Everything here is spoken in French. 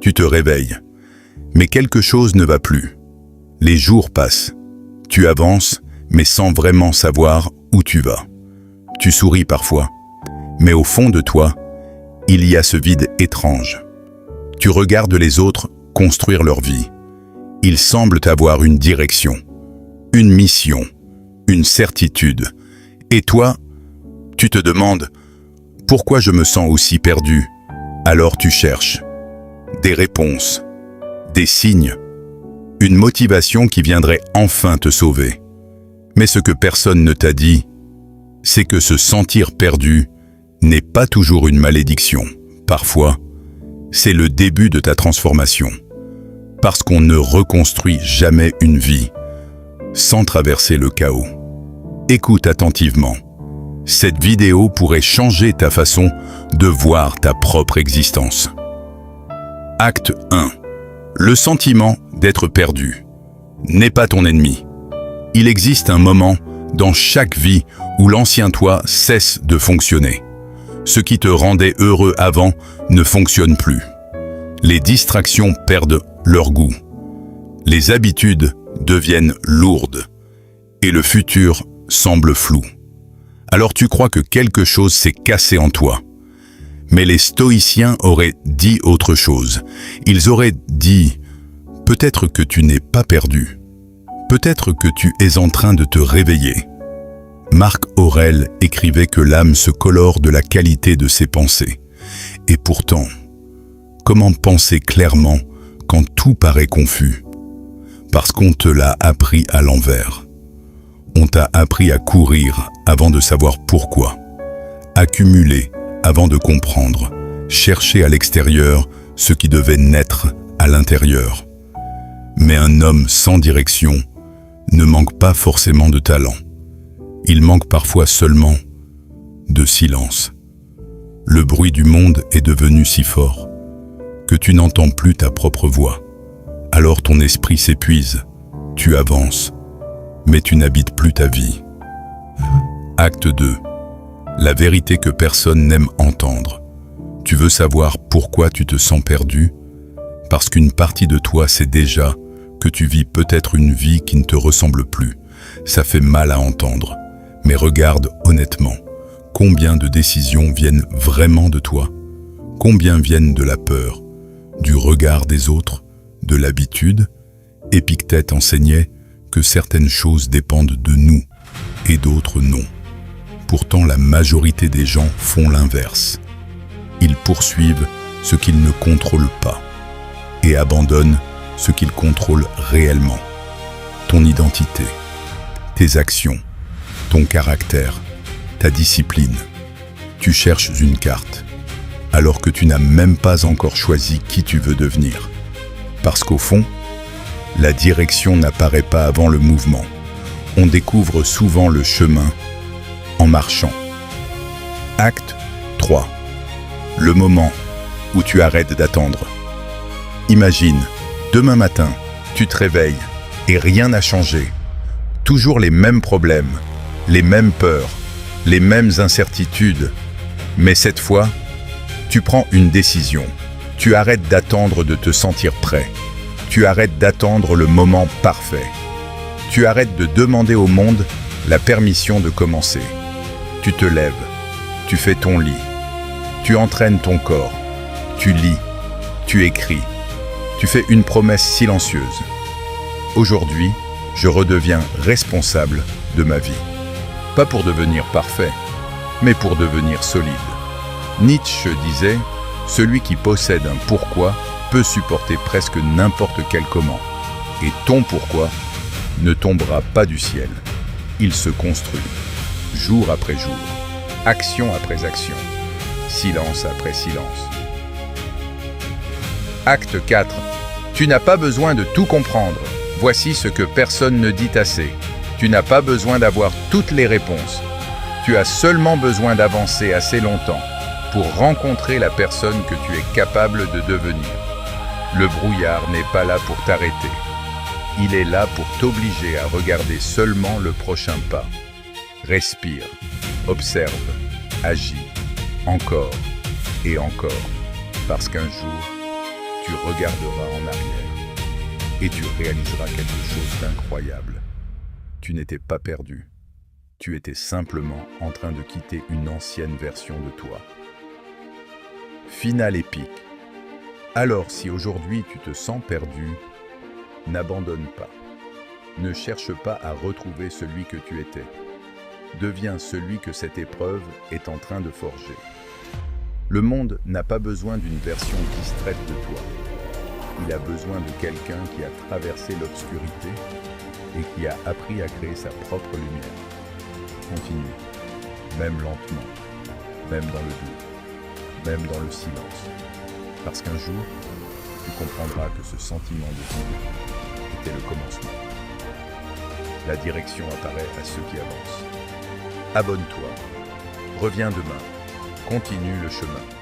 Tu te réveilles, mais quelque chose ne va plus. Les jours passent. Tu avances, mais sans vraiment savoir où tu vas. Tu souris parfois, mais au fond de toi, il y a ce vide étrange. Tu regardes les autres construire leur vie. Ils semblent avoir une direction, une mission, une certitude. Et toi, tu te demandes « Pourquoi je me sens aussi perdu ?» Alors tu cherches des réponses, des signes, une motivation qui viendrait enfin te sauver. Mais ce que personne ne t'a dit, c'est que se sentir perdu n'est pas toujours une malédiction. Parfois, c'est le début de ta transformation. Parce qu'on ne reconstruit jamais une vie sans traverser le chaos. Écoute attentivement. Cette vidéo pourrait changer ta façon de voir ta propre existence. Acte 1. Le sentiment d'être perdu n'est pas ton ennemi. Il existe un moment dans chaque vie où l'ancien toi cesse de fonctionner. Ce qui te rendait heureux avant ne fonctionne plus. Les distractions perdent leur goût. Les habitudes deviennent lourdes. Et le futur semble flou. Alors tu crois que quelque chose s'est cassé en toi. Mais les stoïciens auraient dit autre chose. Ils auraient dit « Peut-être que tu n'es pas perdu. Peut-être que tu es en train de te réveiller. » Marc Aurèle écrivait que l'âme se colore de la qualité de ses pensées. Et pourtant, comment penser clairement quand tout paraît confus? Parce qu'on te l'a appris à l'envers. On t'a appris à courir avant de savoir pourquoi, accumuler avant de comprendre, chercher à l'extérieur ce qui devait naître à l'intérieur. Mais un homme sans direction ne manque pas forcément de talent. Il manque parfois seulement de silence. Le bruit du monde est devenu si fort que tu n'entends plus ta propre voix. Alors ton esprit s'épuise, tu avances, mais tu n'habites plus ta vie. Acte 2. La vérité que personne n'aime entendre. Tu veux savoir pourquoi tu te sens perdu? Parce qu'une partie de toi sait déjà que tu vis peut-être une vie qui ne te ressemble plus. Ça fait mal à entendre. Mais regarde honnêtement, combien de décisions viennent vraiment de toi? Combien viennent de la peur, du regard des autres, de l'habitude? Épictète enseignait que certaines choses dépendent de nous et d'autres non. Pourtant, la majorité des gens font l'inverse. Ils poursuivent ce qu'ils ne contrôlent pas et abandonnent ce qu'ils contrôlent réellement. Ton identité, tes actions, ton caractère, ta discipline. Tu cherches une carte, alors que tu n'as même pas encore choisi qui tu veux devenir. Parce qu'au fond, la direction n'apparaît pas avant le mouvement. On découvre souvent le chemin en marchant. Acte 3. Le moment où tu arrêtes d'attendre. Imagine, demain matin, tu te réveilles et rien n'a changé. Toujours les mêmes problèmes, les mêmes peurs, les mêmes incertitudes. Mais cette fois, tu prends une décision. Tu arrêtes d'attendre de te sentir prêt. Tu arrêtes d'attendre le moment parfait. Tu arrêtes de demander au monde la permission de commencer. Tu te lèves, tu fais ton lit, tu entraînes ton corps, tu lis, tu écris, tu fais une promesse silencieuse. Aujourd'hui, je redeviens responsable de ma vie. Pas pour devenir parfait, mais pour devenir solide. Nietzsche disait « Celui qui possède un pourquoi peut supporter presque n'importe quel comment. Et ton pourquoi ne tombera pas du ciel. Il se construit, jour après jour, action après action, silence après silence. » Acte 4. Tu n'as pas besoin de tout comprendre. Voici ce que personne ne dit assez. Tu n'as pas besoin d'avoir toutes les réponses. Tu as seulement besoin d'avancer assez longtemps pour rencontrer la personne que tu es capable de devenir. Le brouillard n'est pas là pour t'arrêter. Il est là pour t'obliger à regarder seulement le prochain pas. Respire, observe, agis, encore et encore, parce qu'un jour, Tu regarderas en arrière et tu réaliseras quelque chose d'incroyable. Tu n'étais pas perdu. Tu étais simplement en train de quitter une ancienne version de toi. Finale épique. Alors si aujourd'hui tu te sens perdu, n'abandonne pas. Ne cherche pas à retrouver celui que tu étais. Deviens celui que cette épreuve est en train de forger. Le monde n'a pas besoin d'une version distraite de toi. Il a besoin de quelqu'un qui a traversé l'obscurité et qui a appris à créer sa propre lumière. Continue, même lentement, même dans le doute, même dans le silence. Parce qu'un jour, tu comprendras que ce sentiment de vide était le commencement. La direction apparaît à ceux qui avancent. Abonne-toi. Reviens demain. Continue le chemin.